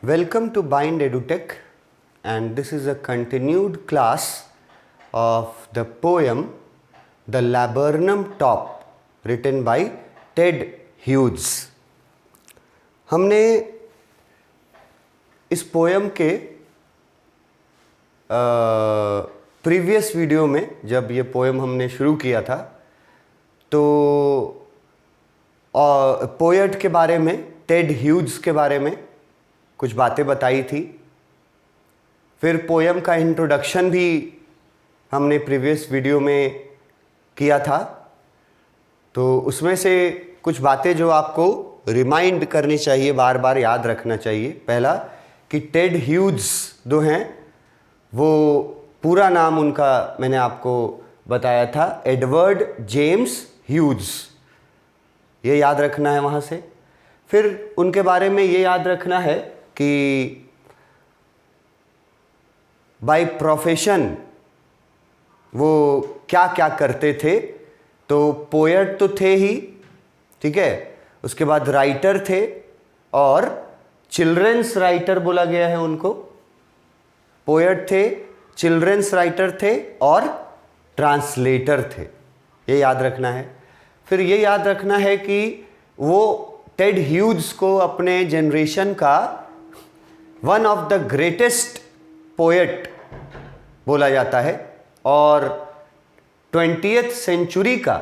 Welcome to Bind EduTech, and this is a continued class of the poem The Laburnum Top, written by Ted Hughes. हमने इस poem के previous video में, जब ये poem हमने शुरू किया था, तो पोएट के बारे में, टेड ह्यूज के बारे में कुछ बातें बताई थी। फिर पोएम का इंट्रोडक्शन भी हमने प्रीवियस वीडियो में किया था। तो उसमें से कुछ बातें जो आपको रिमाइंड करनी चाहिए, बार बार याद रखना चाहिए। पहला कि टेड ह्यूज जो हैं, वो पूरा नाम उनका मैंने आपको बताया था, एडवर्ड जेम्स ह्यूज, ये याद रखना है वहाँ से। फिर उनके बारे में ये याद रखना है कि बाय प्रोफेशन वो क्या क्या करते थे। तो पोएट तो थे ही, ठीक है, उसके बाद राइटर थे, और चिल्ड्रंस राइटर बोला गया है उनको। पोएट थे, चिल्ड्रंस राइटर थे और ट्रांसलेटर थे, ये याद रखना है। फिर ये याद रखना है कि वो टेड ह्यूज को अपने जनरेशन का one of the greatest poet बोला जाता है, और 20th सेंचुरी का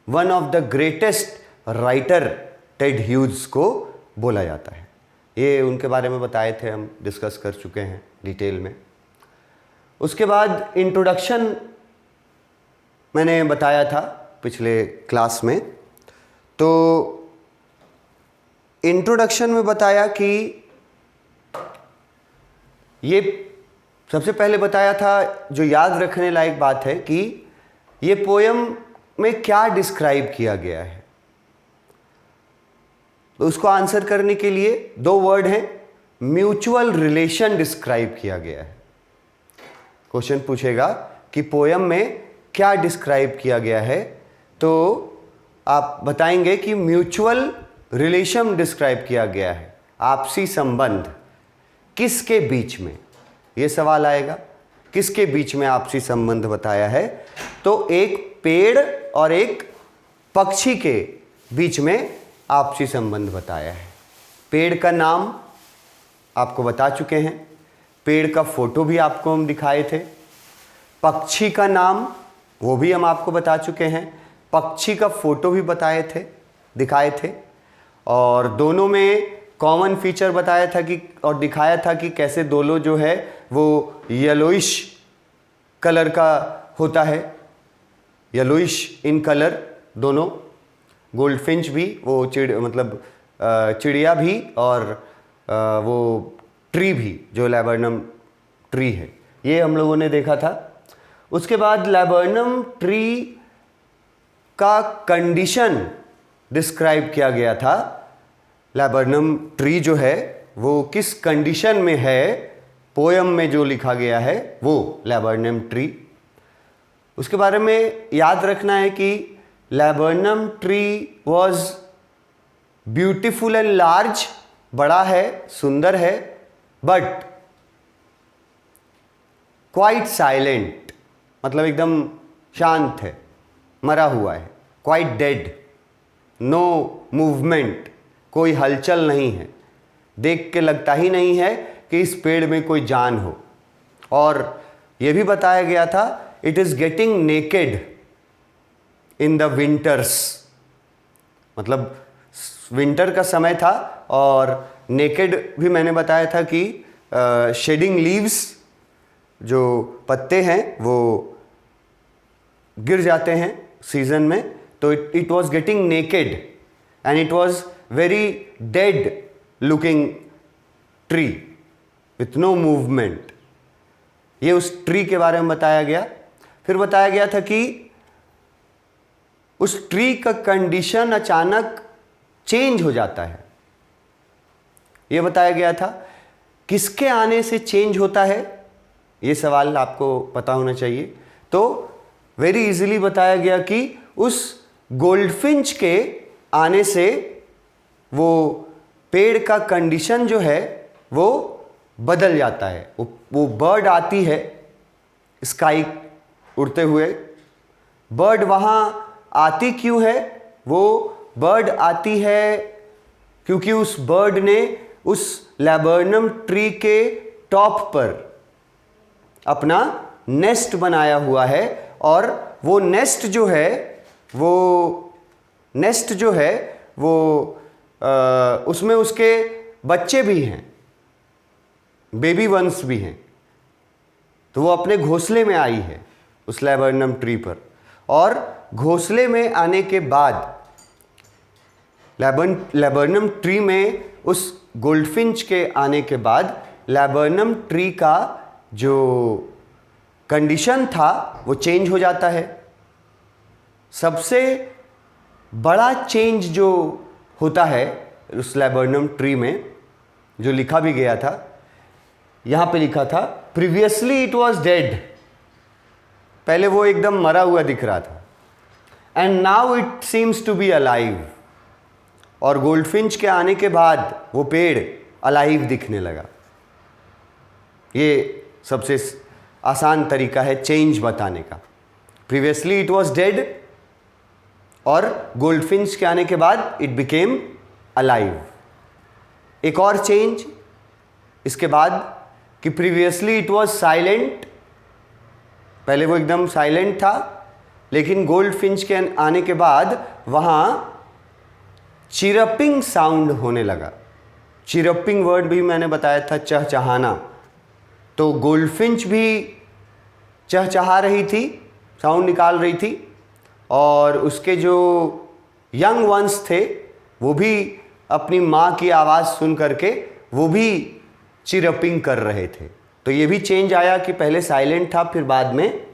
one of the greatest writer Ted Hughes को बोला जाता है। ये उनके बारे में बताए थे, हम डिस्कस कर चुके हैं डिटेल में। उसके बाद इंट्रोडक्शन मैंने बताया था पिछले क्लास में। तो इंट्रोडक्शन में बताया कि ये सबसे पहले बताया था, जो याद रखने लायक बात है, कि ये पोएम में क्या डिस्क्राइब किया गया है। तो उसको आंसर करने के लिए दो वर्ड हैं, म्यूचुअल रिलेशन डिस्क्राइब किया गया है। क्वेश्चन पूछेगा कि पोएम में क्या डिस्क्राइब किया गया है, तो आप बताएंगे कि म्यूचुअल रिलेशन डिस्क्राइब किया गया है, आपसी संबंध। किसके बीच में, ये सवाल आएगा, किसके बीच में आपसी संबंध बताया है। तो एक पेड़ और एक पक्षी के बीच में आपसी संबंध बताया है। पेड़ का नाम आपको बता चुके हैं, पेड़ का फोटो भी आपको हम दिखाए थे। पक्षी का नाम वो भी हम आपको बता चुके हैं, पक्षी का फोटो भी दिखाए थे। और दोनों में कॉमन फीचर बताया था कि, और दिखाया था कि कैसे दोनों जो है वो येलोइश कलर का होता है, येलोइश इन कलर दोनों। गोल्डफिंच भी, वो चिड़िया भी, और वो ट्री भी, जो लैबर्नम ट्री है, ये हम लोगों ने देखा था। उसके बाद लैबर्नम ट्री का कंडीशन डिस्क्राइब किया गया था। लैबर्नम ट्री जो है वो किस कंडीशन में है, पोएम में जो लिखा गया है वो लैबर्नम ट्री। उसके बारे में याद रखना है कि laburnum tree was beautiful and large, बड़ा है, सुंदर है, बट क्वाइट साइलेंट, मतलब एकदम शांत है, मरा हुआ है। क्वाइट डेड, नो मूवमेंट, कोई हलचल नहीं है, देख के लगता ही नहीं है कि इस पेड़ में कोई जान हो। और यह भी बताया गया था, it is getting naked in the winters, मतलब विंटर का समय था, और नेकेड भी मैंने बताया था कि शेडिंग लीव्स, जो पत्ते हैं वो गिर जाते हैं सीजन में। तो it was getting naked and it was very dead looking tree with no movement. ये उस ट्री के बारे में बताया गया। फिर बताया गया था कि उस ट्री का कंडीशन अचानक चेंज हो जाता है, ये बताया गया था। किसके आने से चेंज होता है, ये सवाल आपको पता होना चाहिए। तो वेरी इजीली बताया गया कि उस गोल्डफिंच के आने से वो पेड़ का कंडीशन जो है वो बदल जाता है। वो बर्ड आती है स्काई उड़ते हुए। बर्ड वहाँ आती क्यों है? वो बर्ड आती है क्योंकि उस बर्ड ने उस लैबर्नम ट्री के टॉप पर अपना नेस्ट बनाया हुआ है, और वो नेस्ट जो है उसमें उसके बच्चे भी हैं, बेबी वंस भी हैं। तो वो अपने घोंसले में आई है उस लैबर्नम ट्री पर, और घोंसले में आने के बाद लैबर्नम ट्री में उस गोल्डफिंच के आने के बाद लैबर्नम ट्री का जो कंडीशन था वो चेंज हो जाता है। सबसे बड़ा चेंज जो होता है उस लैबर्नम ट्री में, जो लिखा भी गया था, यहाँ पे लिखा था प्रीवियसली इट वॉज डेड। पहले वो एकदम मरा हुआ दिख रहा था, and now it seems to be alive. और गोल्डफिंच के आने के बाद वो पेड़ अलाइव दिखने लगा। ये सबसे आसान तरीका है चेंज बताने का। प्रीवियसली इट वॉज डेड, और गोल्डफिंच के आने के बाद इट बिकेम अलाइव। एक और चेंज इसके बाद कि प्रीवियसली इट वॉज साइलेंट। पहले वो एकदम साइलेंट था, लेकिन गोल्डफिंच के आने के बाद वहाँ चिरपिंग साउंड होने लगा। चिरपिंग वर्ड भी मैंने बताया था, चहचहाना। तो गोल्डफिंच भी चहचहा रही थी, साउंड निकाल रही थी, और उसके जो यंग वंस थे वो भी अपनी माँ की आवाज़ सुन करके वो भी चिरपिंग कर रहे थे। तो ये भी चेंज आया कि पहले साइलेंट था, फिर बाद में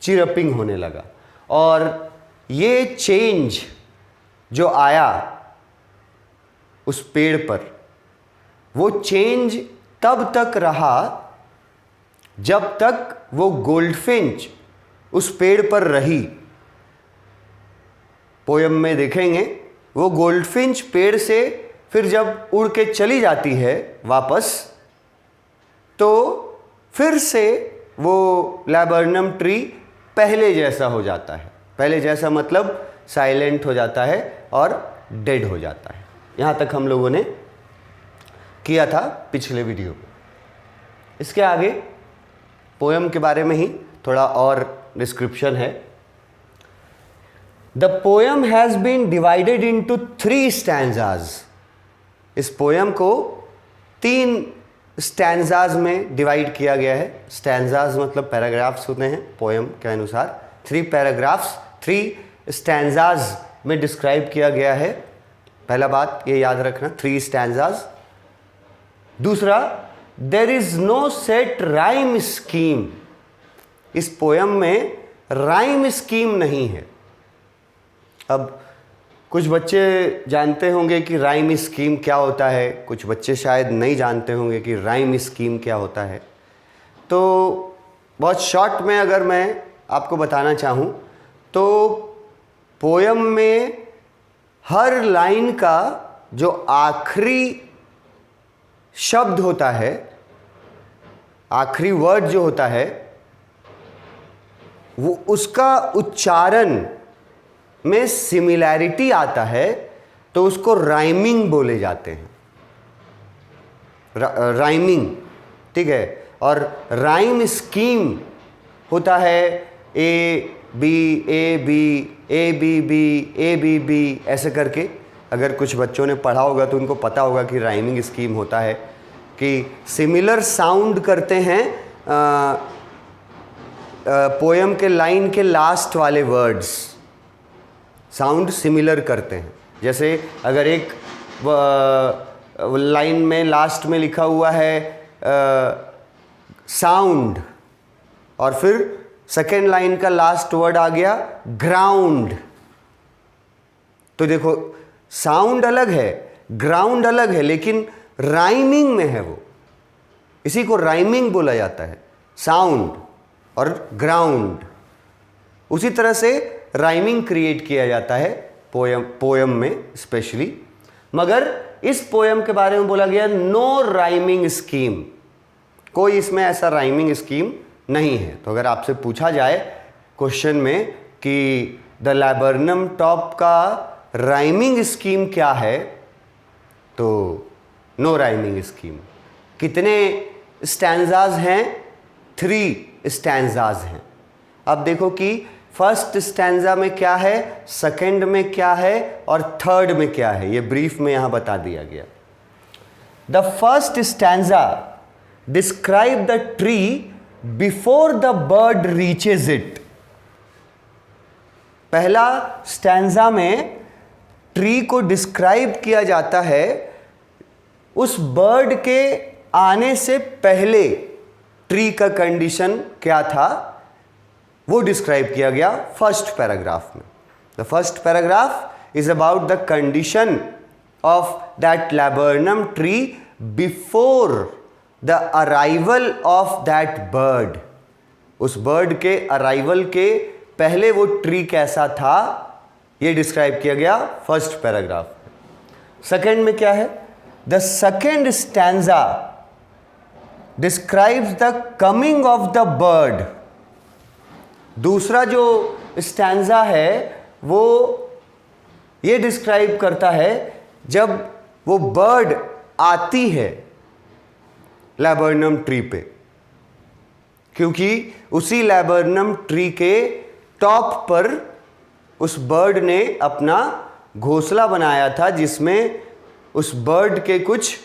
चिरपिंग होने लगा। और ये चेंज जो आया उस पेड़ पर, वो चेंज तब तक रहा जब तक वो गोल्डफिंच उस पेड़ पर रही। पोयम में देखेंगे वो गोल्डफिंच पेड़ से फिर जब उड़ के चली जाती है वापस, तो फिर से वो लैबर्नम ट्री पहले जैसा हो जाता है। पहले जैसा मतलब साइलेंट हो जाता है और डेड हो जाता है। यहाँ तक हम लोगों ने किया था पिछले वीडियो में। इसके आगे पोयम के बारे में ही थोड़ा और डिस्क्रिप्शन है। The poem has been divided into 3 stanzas. इस पोयम को 3 स्टैंजाज में डिवाइड किया गया है। स्टैंजाज मतलब पैराग्राफ्स होते हैं पोयम के अनुसार। 3 पैराग्राफ्स 3 स्टैंजाज में डिस्क्राइब किया गया है। पहला बात ये याद रखना, 3 स्टैंजाज। दूसरा, there is no set rhyme scheme. इस पोयम में राइम स्कीम नहीं है। अब कुछ बच्चे जानते होंगे कि राइम स्कीम क्या होता है, कुछ बच्चे शायद नहीं जानते होंगे कि राइम स्कीम क्या होता है। तो बहुत शॉर्ट में अगर मैं आपको बताना चाहूँ तो पोयम में हर लाइन का जो आखिरी शब्द होता है, आखिरी वर्ड जो होता है, वो उसका उच्चारण में सिमिलैरिटी आता है, तो उसको राइमिंग बोले जाते हैं। राइमिंग, ठीक है। और राइम स्कीम होता है A B A B A B B A B B ऐसे करके। अगर कुछ बच्चों ने पढ़ा होगा तो उनको पता होगा कि राइमिंग स्कीम होता है कि सिमिलर साउंड करते हैं पोयम के लाइन के लास्ट वाले वर्ड्स साउंड सिमिलर करते हैं। जैसे अगर एक लाइन में लास्ट में लिखा हुआ है साउंड, और फिर सेकेंड लाइन का लास्ट वर्ड आ गया ग्राउंड, तो देखो साउंड अलग है, ग्राउंड अलग है, लेकिन राइमिंग में है वो। इसी को राइमिंग बोला जाता है, साउंड और ग्राउंड। उसी तरह से राइमिंग क्रिएट किया जाता है पोयम में स्पेशली। मगर इस पोयम के बारे में बोला गया नो राइमिंग स्कीम, कोई इसमें ऐसा राइमिंग स्कीम नहीं है। तो अगर आपसे पूछा जाए क्वेश्चन में कि द लैबर्नम टॉप का राइमिंग स्कीम क्या है, तो नो राइमिंग स्कीम। कितने स्टैंजाज हैं? 3 स्टैंजाज हैं। अब देखो कि फर्स्ट स्टैंजा में क्या है, सेकंड में क्या है और थर्ड में क्या है, ये ब्रीफ में यहां बता दिया गया। The first stanza describe the tree before the bird reaches it. पहला स्टैंजा में ट्री को डिस्क्राइब किया जाता है उस बर्ड के आने से पहले ट्री का कंडीशन क्या था, वो डिस्क्राइब किया गया फर्स्ट पैराग्राफ में। The first paragraph is about the condition of that laburnum tree before the arrival of that bird. उस बर्ड के अराइवल के पहले वो ट्री कैसा था, ये डिस्क्राइब किया गया फर्स्ट पैराग्राफ में। सेकेंड में क्या है? The second stanza describes the coming of the bird. दूसरा जो स्टैंजा है वो ये डिस्क्राइब करता है जब वो बर्ड आती है लैबर्नम ट्री पे, क्योंकि उसी लैबर्नम ट्री के टॉप पर उस बर्ड ने अपना घोंसला बनाया था, जिसमें उस बर्ड के कुछ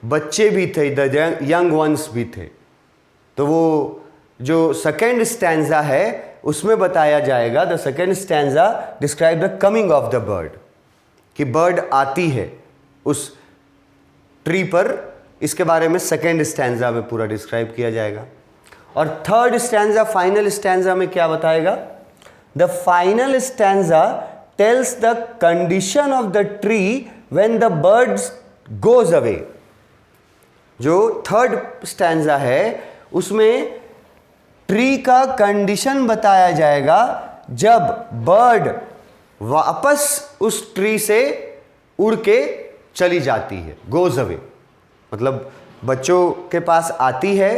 बच्चे भी थे, द यंग वंस भी थे। तो वो जो सेकेंड स्टैंजा है उसमें बताया जाएगा, the second stanza describe the coming of the bird, कि बर्ड आती है उस ट्री पर। इसके बारे में सेकेंड स्टैंजा में पूरा डिस्क्राइब किया जाएगा। और थर्ड स्टैंजा, फाइनल स्टैंजा में क्या बताएगा? The final stanza tells the condition of the tree when the bird goes away. जो थर्ड स्टैंजा है उसमें ट्री का कंडीशन बताया जाएगा जब बर्ड वापस उस ट्री से उड़ के चली जाती है। गोज अवे मतलब बच्चों के पास आती है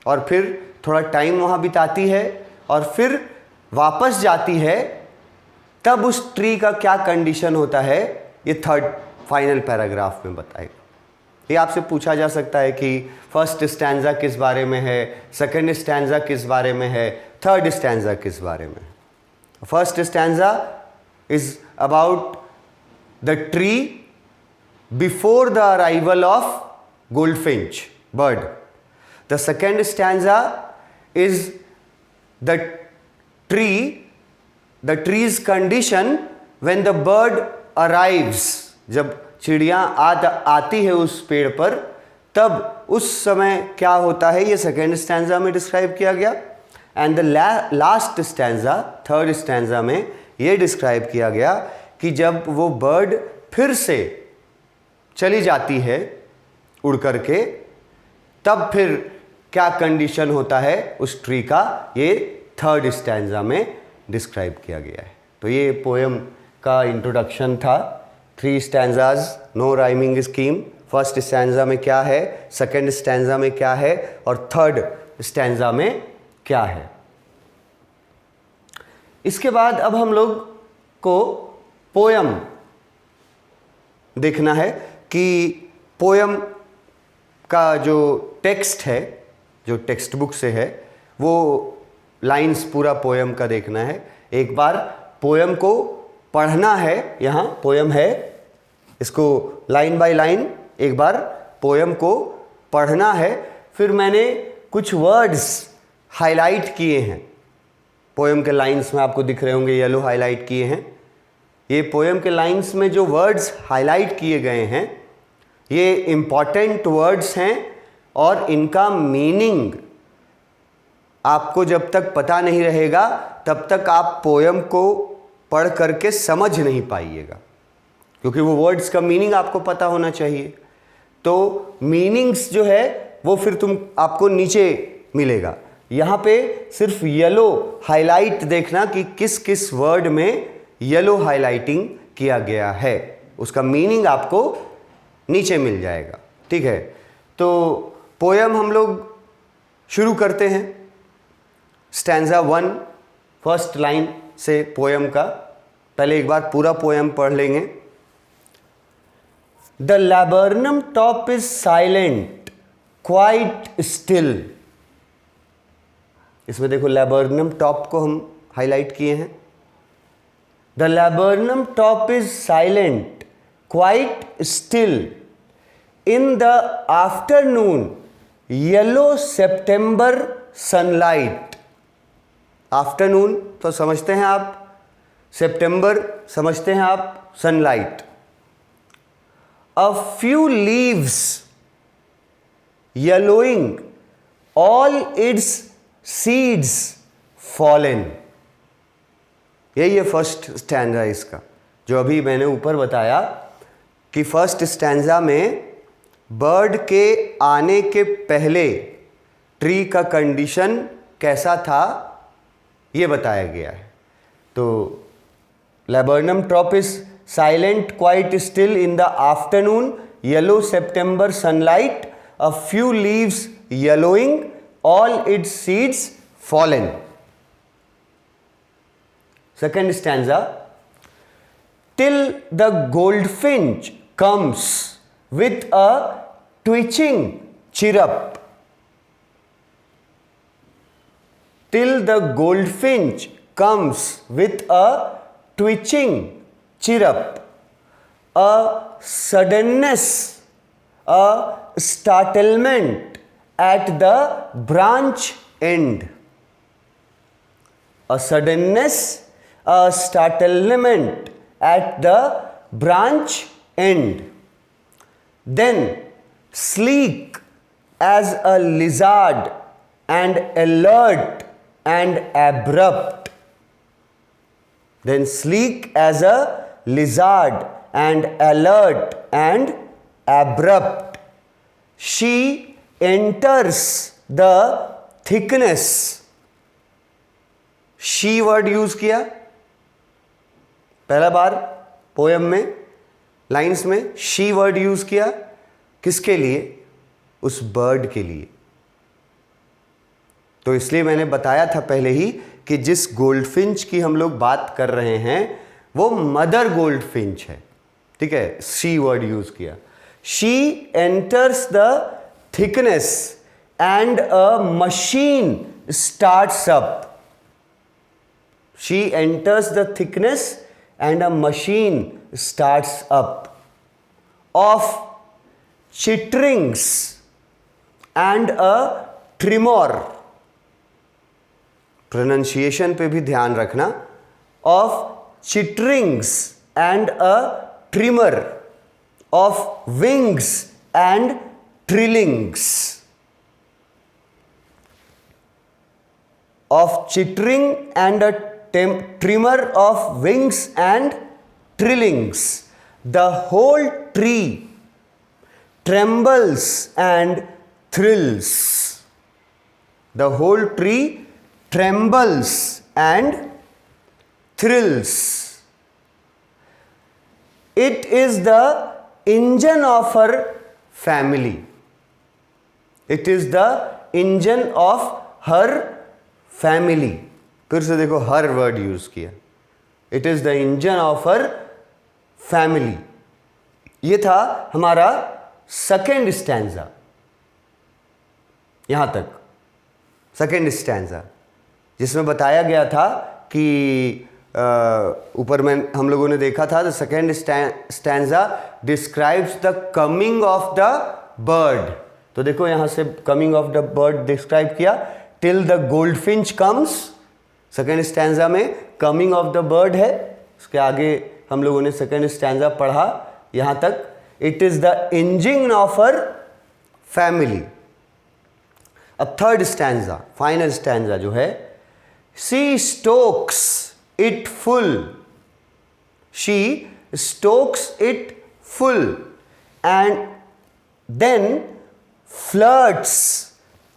और फिर थोड़ा टाइम वहाँ बिताती है और फिर वापस जाती है, तब उस ट्री का क्या कंडीशन होता है ये थर्ड फाइनल पैराग्राफ में बताएगा। ये आपसे पूछा जा सकता है कि फर्स्ट स्टैंजा किस बारे में है, सेकंड स्टैंजा किस बारे में है, थर्ड स्टैंजा किस बारे में है। First stanza is about the tree before the arrival of goldfinch bird. The second stanza is the tree's condition when the bird arrives। जब चिड़िया आती है उस पेड़ पर, तब उस समय क्या होता है, ये सेकेंड स्टैंजा में डिस्क्राइब किया गया। And the last stanza, third stanza में ये डिस्क्राइब किया गया कि जब वो बर्ड फिर से चली जाती है उड़ करके, तब फिर क्या कंडीशन होता है उस ट्री का, ये थर्ड स्टैंजा में डिस्क्राइब किया गया है। तो ये पोएम का इंट्रोडक्शन था। 3 stanzas, no rhyming scheme. First stanza में क्या है, सेकंड स्टैंजा में क्या है और थर्ड स्टैंजा में क्या है। इसके बाद अब हम लोग को पोएम देखना है कि पोएम का जो टेक्स्ट है, जो टेक्स्ट बुक से है, वो लाइंस पूरा पोएम का देखना है। एक बार पोएम को पढ़ना है। यहाँ पोएम है, इसको लाइन बाय लाइन एक बार पोएम को पढ़ना है। फिर मैंने कुछ वर्ड्स हाईलाइट किए हैं पोएम के लाइंस में, आपको दिख रहे होंगे येलो हाईलाइट किए हैं। ये पोएम के लाइंस में जो वर्ड्स हाईलाइट किए गए हैं ये इम्पॉर्टेंट वर्ड्स हैं और इनका मीनिंग आपको जब तक पता नहीं रहेगा तब तक आप पोएम को पढ़ करके समझ नहीं पाइएगा, क्योंकि वो वर्ड्स का मीनिंग आपको पता होना चाहिए। तो मीनिंग्स जो है वो फिर आपको नीचे मिलेगा। यहाँ पे सिर्फ येलो हाईलाइट देखना कि किस किस वर्ड में येलो हाईलाइटिंग किया गया है, उसका मीनिंग आपको नीचे मिल जाएगा। ठीक है, तो पोयम हम लोग शुरू करते हैं स्टैंजा 1 फर्स्ट लाइन से पोयम का। पहले एक बार पूरा पोयम पढ़ लेंगे। The laburnum top is silent quite still. इसमें देखो लैबर्नम टॉप को हम हाईलाइट किए हैं। The laburnum top is silent quite still in the afternoon yellow September sunlight. Afternoon तो समझते हैं आप, सितंबर समझते हैं आप, sunlight. A few leaves yellowing all it's seeds fallen. यही है फर्स्ट स्टैंजा इसका, जो अभी मैंने ऊपर बताया कि फर्स्ट स्टैंजा में बर्ड के आने के पहले ट्री का कंडीशन कैसा था ये बताया गया है। तो laburnum top is silent quite still in the afternoon yellow September sunlight a few leaves yellowing all it's seeds fallen. Second stanza till the goldfinch comes with a twitching chirrup, till the goldfinch comes with a twitching chirrup, a suddenness, a startlement at the branch end, a suddenness, a startlement at the branch end. Then sleek as a lizard and alert and abrupt. Then sleek as a lizard and alert and abrupt, she enters the thickness. She word use किया पहला बार poem में, lines में she word use किया। किसके लिए? उस bird के लिए। तो इसलिए मैंने बताया था पहले ही कि जिस गोल्डफिंच की हम लोग बात कर रहे हैं वो मदर गोल्डफिंच है। ठीक है, शी वर्ड यूज किया। She enters the thickness and a machine starts up. She enters the thickness and a machine starts up of chitterings and a tremor. Pronunciation पे भी ध्यान रखना। of chitterings and a tremor of wings and trillings. Of chittering and a tremor of wings and trillings, the whole tree trembles and thrills. The whole tree trembles and thrills. It is the engine of her family. It is the engine of her family. फिर से देखो हर word use किया। It is the engine of her family. ये था हमारा second stanza. यहां तक second stanza, जिसमें बताया गया था कि ऊपर में हम लोगों ने देखा था the second stanza describes the coming of the bird. तो देखो यहां से coming of the bird describe किया। Till the goldfinch comes, second stanza में कमिंग ऑफ द बर्ड है। उसके आगे हम लोगों ने सेकेंड स्टैंजा पढ़ा यहां तक। It is the engine of her family. अब थर्ड स्टैंजा, फाइनल स्टैंजा जो है, she stokes it full. She stokes it full and then flirts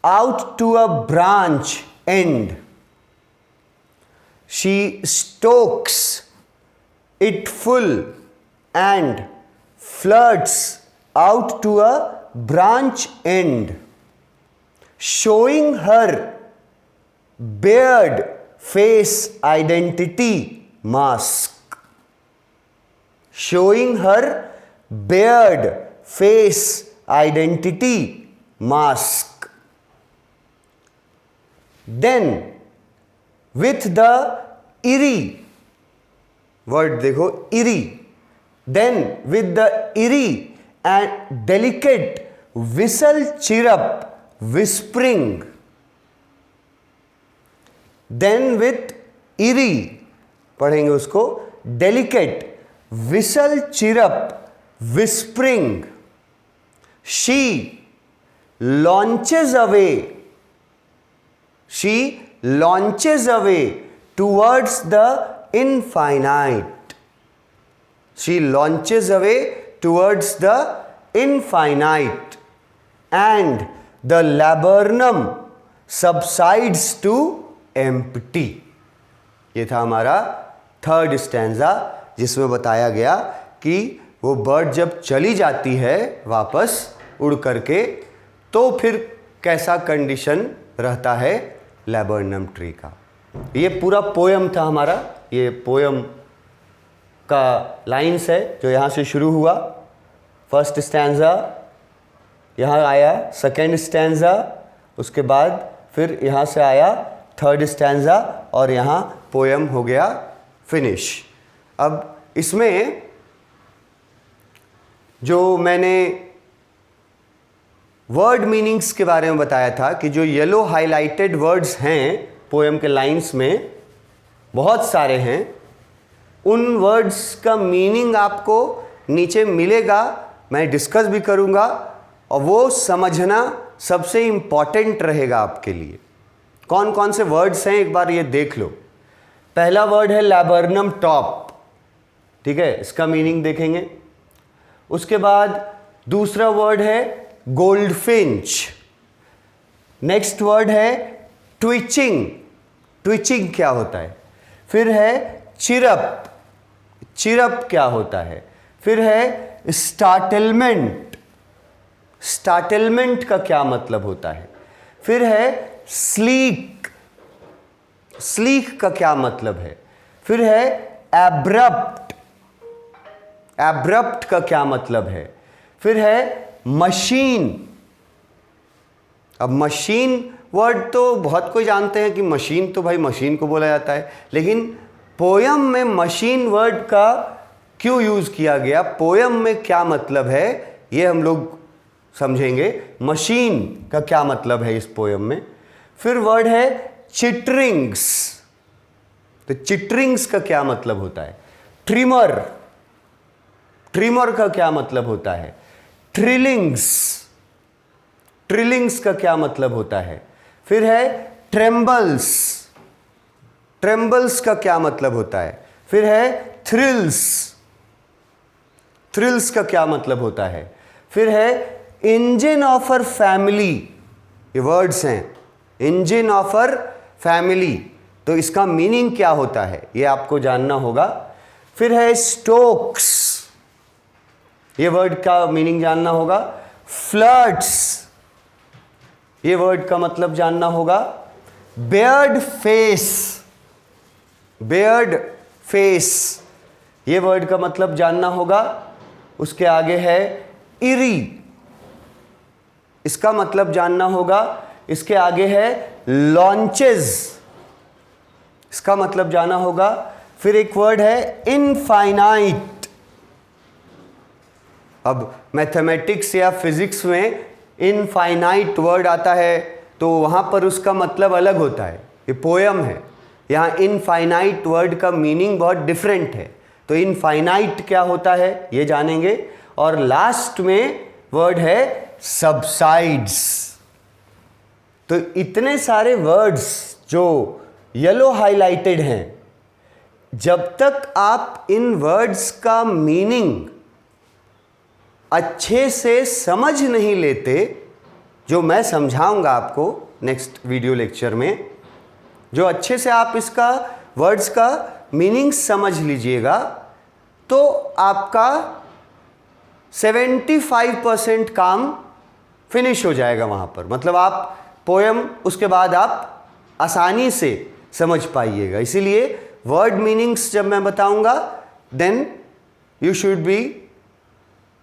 out to a branch end. She stokes it full and flirts out to a branch end, showing her bared face identity mask. Showing her bared face identity mask. Then with the eerie, word देखो eerie, then with the eerie and delicate whistle chirrup whispering, then with eerie पढ़ेंगे उसको, delicate whistle chirrup whispering, she launches away, she launches away towards the infinite. She launches away towards the infinite and the laburnum subsides to empty. ये था हमारा third stanza, जिसमें बताया गया कि वो बर्ड जब चली जाती है वापस उड़ करके, तो फिर कैसा कंडीशन रहता है लैबर्नम ट्री का। ये पूरा पोयम था हमारा, ये पोयम का लाइन्स है जो यहाँ से शुरू हुआ। फर्स्ट स्टैंजा यहाँ आया, सेकेंड स्टैंजा, उसके बाद फिर यहाँ से आया थर्ड स्टैंजा, और यहाँ पोयम हो गया फिनिश। अब इसमें जो मैंने वर्ड मीनिंग्स के बारे में बताया था कि जो येलो हाइलाइटेड वर्ड्स हैं पोएम के लाइंस में, बहुत सारे हैं, उन वर्ड्स का मीनिंग आपको नीचे मिलेगा, मैं डिस्कस भी करूंगा, और वो समझना सबसे इम्पॉर्टेंट रहेगा आपके लिए। कौन कौन से वर्ड्स हैं एक बार ये देख लो। पहला वर्ड है लैबर्नम टॉप, ठीक है, इसका मीनिंग देखेंगे। उसके बाद दूसरा वर्ड है गोल्डफिंच। नेक्स्ट वर्ड है ट्विचिंग, ट्विचिंग क्या होता है। फिर है चिरप, चिरप क्या होता है। फिर है स्टार्टलमेंट, स्टार्टलमेंट का क्या मतलब होता है। फिर है स्लीक, स्लीक का क्या मतलब है। फिर है एब्रप्ट, एब्रप्ट का क्या मतलब है। फिर है मशीन। अब मशीन वर्ड तो बहुत कोई जानते हैं कि मशीन तो भाई मशीन को बोला जाता है, लेकिन पोयम में मशीन वर्ड का क्यों यूज़ किया गया, पोयम में क्या मतलब है, ये हम लोग समझेंगे। मशीन का क्या मतलब है इस पोयम में। फिर वर्ड है चिटरिंग्स, तो चिटरिंग्स का क्या मतलब होता है। ट्रिमर, ट्रिमर का क्या मतलब होता है। ट्रिलिंग्स, ट्रिलिंग्स का क्या मतलब होता है। फिर है ट्रेम्बल्स, ट्रेम्बल्स का क्या मतलब होता है। फिर है थ्रिल्स, थ्रिल्स का क्या मतलब होता है। फिर है इंजन ऑफ अर फैमिली, ये वर्ड्स हैं, इंजन ऑफ अर फैमिली, तो इसका मीनिंग क्या होता है ये आपको जानना होगा। फिर है स्टोक्स, ये वर्ड का मीनिंग जानना होगा। फ्लड्स, ये वर्ड का मतलब जानना होगा। बेयर्ड फेस, बेयर्ड फेस, ये वर्ड का मतलब जानना होगा। उसके आगे है इरी, इसका मतलब जानना होगा। इसके आगे है लॉन्चेस, इसका मतलब जाना होगा। फिर एक वर्ड है इनफाइनाइट। अब मैथमेटिक्स या फिजिक्स में इनफाइनाइट वर्ड आता है तो वहाँ पर उसका मतलब अलग होता है, ये पोयम है। यहाँ इनफाइनाइट वर्ड का मीनिंग बहुत डिफरेंट है, तो इनफाइनाइट क्या होता है ये जानेंगे। और लास्ट में वर्ड है सबसाइड्स। तो इतने सारे वर्ड्स जो येलो हाइलाइटेड हैं, जब तक आप इन वर्ड्स का मीनिंग अच्छे से समझ नहीं लेते, जो मैं समझाऊंगा आपको नेक्स्ट वीडियो लेक्चर में, जो अच्छे से आप इसका वर्ड्स का मीनिंग समझ लीजिएगा, तो आपका 75% काम फिनिश हो जाएगा वहाँ पर। मतलब आप पोयम उसके बाद आप आसानी से समझ पाइएगा। इसीलिए वर्ड मीनिंग्स जब मैं बताऊंगा then you should be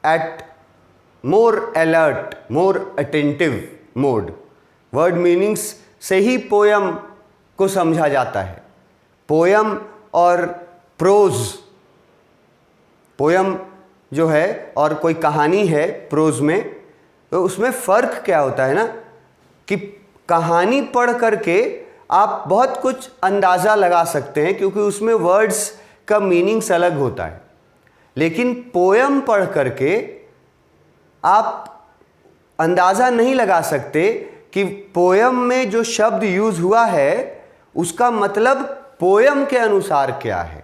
at more alert, more attentive mode. Word meanings से ही पोयम को समझा जाता है। पोयम और प्रोज, पोयम जो है और कोई कहानी है प्रोज में, तो उसमें फ़र्क क्या होता है ना कि कहानी पढ़ करके आप बहुत कुछ अंदाज़ा लगा सकते हैं क्योंकि उसमें वर्ड्स का मीनिंग्स अलग होता है। लेकिन पोयम पढ़ करके आप अंदाज़ा नहीं लगा सकते कि पोयम में जो शब्द यूज़ हुआ है उसका मतलब पोयम के अनुसार क्या है।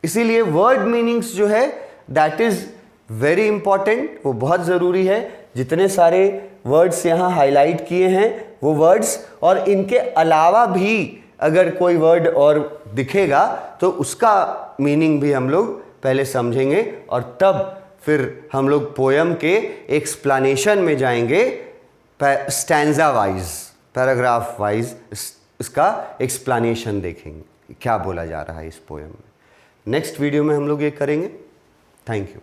इसीलिए वर्ड मीनिंग्स जो है दैट इज़ वेरी इंपॉर्टेंट, वो बहुत ज़रूरी है। जितने सारे वर्ड्स यहाँ हाईलाइट किए हैं वो वर्ड्स, और इनके अलावा भी अगर कोई वर्ड और दिखेगा तो उसका मीनिंग भी हम लोग पहले समझेंगे और तब फिर हम लोग पोयम के एक्सप्लेनेशन में जाएंगे, स्टैंजा वाइज, पैराग्राफ वाइज इसका एक्सप्लेनेशन देखेंगे क्या बोला जा रहा है इस पोयम में। नेक्स्ट वीडियो में हम लोग ये करेंगे। Thank you.